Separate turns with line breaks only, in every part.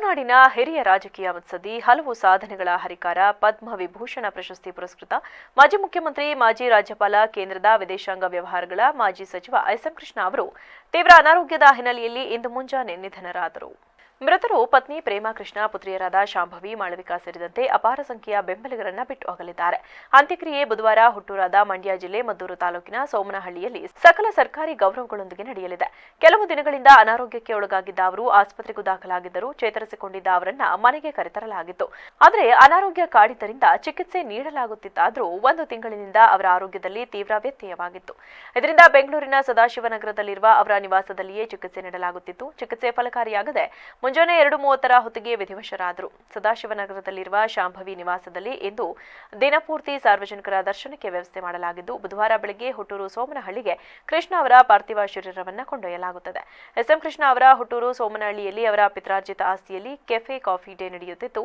ಕರುನಾಡಿನ ಹಿರಿಯ ರಾಜಕೀಯ ಮುತ್ಸದ್ದಿ, ಹಲವು ಸಾಧನೆಗಳ ಹರಿಕಾರ, ಪದ್ಮ ವಿಭೂಷಣ ಪ್ರಶಸ್ತಿ ಪುರಸ್ಕೃತ ಮಾಜಿ ಮುಖ್ಯಮಂತ್ರಿ, ಮಾಜಿ ರಾಜ್ಯಪಾಲ, ಕೇಂದ್ರದ ವಿದೇಶಾಂಗ ವ್ಯವಹಾರಗಳ ಮಾಜಿ ಸಚಿವ ಎಸ್.ಎಂ. ಕೃಷ್ಣ ಅವರು ತೀವ್ರ ಅನಾರೋಗ್ಯದ ಹಿನ್ನೆಲೆಯಲ್ಲಿ ಇಂದು ಮುಂಜಾನೆ ನಿಧನರಾದರು. ಮೃತರು ಪತ್ನಿ ಪ್ರೇಮಾ ಕೃಷ್ಣ, ಪುತ್ರಿಯರಾದ ಶಾಂಭವಿ, ಮಾಳವಿಕಾ ಸೇರಿದಂತೆ ಅಪಾರ ಸಂಖ್ಯೆಯ ಬೆಂಬಲಿಗರನ್ನ ಬಿಟ್ಟು ಅಗಲಿದ್ದಾರೆ. ಅಂತ್ಯಕ್ರಿಯೆ ಬುಧವಾರ ಹುಟ್ಟೂರಾದ ಮಂಡ್ಯ ಜಿಲ್ಲೆ ಮದ್ದೂರು ತಾಲೂಕಿನ ಸೋಮನಹಳ್ಳಿಯಲ್ಲಿ ಸಕಲ ಸರ್ಕಾರಿ ಗೌರವಗಳೊಂದಿಗೆ ನಡೆಯಲಿದೆ. ಕೆಲವು ದಿನಗಳಿಂದ ಅನಾರೋಗ್ಯಕ್ಕೆ ಒಳಗಾಗಿದ್ದ ಅವರು ಆಸ್ಪತ್ರೆಗೂ ದಾಖಲಾಗಿದ್ದರು. ಚೇತರಿಸಿಕೊಂಡಿದ್ದ ಅವರನ್ನ ಮನೆಗೆ ಕರೆತರಲಾಗಿತ್ತು. ಆದರೆ ಅನಾರೋಗ್ಯ ಕಾಡಿದ್ದರಿಂದ ಚಿಕಿತ್ಸೆ ನೀಡಲಾಗುತ್ತಿತ್ತಾದರೂ 1 ತಿಂಗಳಿನಿಂದ ಅವರ ಆರೋಗ್ಯದಲ್ಲಿ ತೀವ್ರ ವ್ಯತ್ಯಯವಾಗಿತ್ತು. ಇದರಿಂದ ಬೆಂಗಳೂರಿನ ಸದಾಶಿವನಗರದಲ್ಲಿರುವ ಅವರ ನಿವಾಸದಲ್ಲಿಯೇ ಚಿಕಿತ್ಸೆ ನೀಡಲಾಗುತ್ತಿತ್ತು. ಚಿಕಿತ್ಸೆ ಫಲಕಾರಿಯಾಗದೆ ಮುಂಜಾನೆ 2:30 ಹೊತ್ತಿಗೆ ವಿಧಿವಶರಾದರು. ಸದಾಶಿವನಗರದಲ್ಲಿರುವ ಶಾಂಭವಿ ನಿವಾಸದಲ್ಲಿ ಇಂದು ದಿನಪೂರ್ತಿ ಸಾರ್ವಜನಿಕರ ದರ್ಶನಕ್ಕೆ ವ್ಯವಸ್ಥೆ ಮಾಡಲಾಗಿದ್ದು, ಬುಧವಾರ ಬೆಳಗ್ಗೆ ಹುಟ್ಟೂರು ಸೋಮನಹಳ್ಳಿಗೆ ಕೃಷ್ಣ ಅವರ ಪಾರ್ಥಿವ ಶರೀರವನ್ನು ಕೊಂಡೊಯ್ಯಲಾಗುತ್ತದೆ. ಎಸ್.ಎಂ. ಕೃಷ್ಣ ಅವರ ಹುಟ್ಟೂರು ಸೋಮನಹಳ್ಳಿಯಲ್ಲಿ ಅವರ ಪಿತ್ರಾರ್ಜಿತ ಆಸ್ತಿಯಲ್ಲಿ ಕೆಫೆ ಕಾಫಿ ಡೇ ನಡೆಯುತ್ತಿದ್ದು,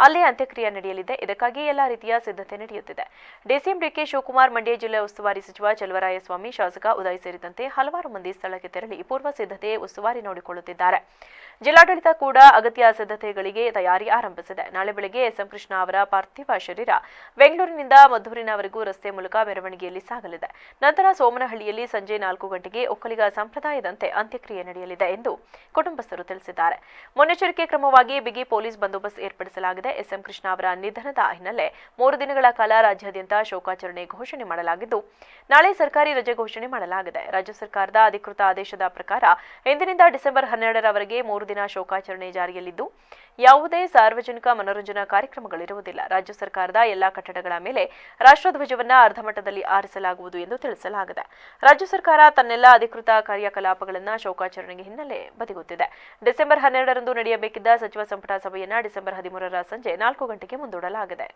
ಅಲ್ಲೇ ಅಂತ್ಯಕ್ರಿಯೆ ನಡೆಯಲಿದೆ. ಇದಕ್ಕಾಗಿ ಎಲ್ಲಾ ರೀತಿಯ ಸಿದ್ಧತೆ ನಡೆಯುತ್ತಿದೆ. ಡಿಸಿಎಂ ಡಿಕೆ ಶಿವಕುಮಾರ್, ಮಂಡ್ಯ ಜಿಲ್ಲೆ ಉಸ್ತುವಾರಿ ಸಚಿವ ಚಲುವರಾಯಸ್ವಾಮಿ, ಶಾಸಕ ಉದಯ್ ಸೇರಿದಂತೆ ಹಲವಾರು ಮಂದಿ ಸ್ಥಳಕ್ಕೆ ತೆರಳಿ ಪೂರ್ವ ಸಿದ್ಧತೆ, ಉಸ್ತುವಾರಿ ನೋಡಿಕೊಳ್ಳುತ್ತಿದ್ದಾರೆ. ಜಿಲ್ಲಾಡಳಿತ ಕೂಡ ಅಗತ್ಯ ಸಿದ್ಧತೆಗಳಿಗೆ ತಯಾರಿ ಆರಂಭಿಸಿದೆ. ನಾಳೆ ಬೆಳಗ್ಗೆ ಎಸ್.ಎಂ. ಕೃಷ್ಣ ಅವರ ಪಾರ್ಥಿವ ಶರೀರ ಬೆಂಗಳೂರಿನಿಂದ ಮದ್ದೂರಿನವರೆಗೂ ರಸ್ತೆ ಮೂಲಕ ಮೆರವಣಿಗೆಯಲ್ಲಿ ಸಾಗಲಿದೆ. ನಂತರ ಸೋಮನಹಳ್ಳಿಯಲ್ಲಿ ಸಂಜೆ 4 ಗಂಟೆಗೆ ಒಕ್ಕಲಿಗ ಸಂಪ್ರದಾಯದಂತೆ ಅಂತ್ಯಕ್ರಿಯೆ ನಡೆಯಲಿದೆ ಎಂದು ಕುಟುಂಬಸ್ಥರು ತಿಳಿಸಿದ್ದಾರೆ. ಮುನ್ನೆಚ್ಚರಿಕೆ ಕ್ರಮವಾಗಿ ಬಿಗಿ ಪೊಲೀಸ್ ಬಂದೋಬಸ್ತ್ ಏರ್ಪಡಿಸಲಾಗಿದೆ. ಎಸ್.ಎಂ. ಕೃಷ್ಣ ಅವರ ನಿಧನದ ಹಿನ್ನೆಲೆ 3 ದಿನಗಳ ಕಾಲ ರಾಜ್ಯಾದ್ಯಂತ ಶೋಕಾಚರಣೆ ಘೋಷಣೆ ಮಾಡಲಾಗಿದ್ದು, ನಾಳೆ ಸರ್ಕಾರಿ ರಜೆ ಘೋಷಣೆ ಮಾಡಲಾಗಿದೆ. ರಾಜ್ಯ ಸರ್ಕಾರದ ಅಧಿಕೃತ ಆದೇಶದ ಪ್ರಕಾರ ಇಂದಿನಿಂದ ಡಿಸೆಂಬರ್ 12ರವರೆಗೆ 3 ದಿನ ಶೋಕಾಚರಣೆ ಜಾರಿಯಲ್ಲಿದ್ದು, ಯಾವುದೇ ಸಾರ್ವಜನಿಕ ಮನೋರಂಜನಾ ಕಾರ್ಯಕ್ರಮಗಳಿರುವುದಿಲ್ಲ. ರಾಜ್ಯ ಸರ್ಕಾರದ ಎಲ್ಲಾ ಕಟ್ಟಡಗಳ ಮೇಲೆ ರಾಷ್ಟ್ರಧ್ವಜವನ್ನ ಅರ್ಧಮಟ್ಟದಲ್ಲಿ ಆರಿಸಲಾಗುವುದು ಎಂದು ತಿಳಿಸಲಾಗಿದೆ. ರಾಜ್ಯ ಸರ್ಕಾರ ತನ್ನೆಲ್ಲ ಅಧಿಕೃತ ಕಾರ್ಯಕಲಾಪಗಳನ್ನು ಶೋಕಾಚರಣೆಗೆ ಹಿನ್ನೆಲೆ ಬದಿಗೊತ್ತಿದೆ. ಡಿಸೆಂಬರ್ 12ರಂದು ನಡೆಯಬೇಕಿದ್ದ ಸಚಿವ ಸಂಪುಟ ಸಭೆಯನ್ನ ಡಿಸೆಂಬರ್ 13ರ ಸಂಜೆ 4 ಗಂಟೆಗೆ ಮುಂದೂಡಲಾಗಿದೆ.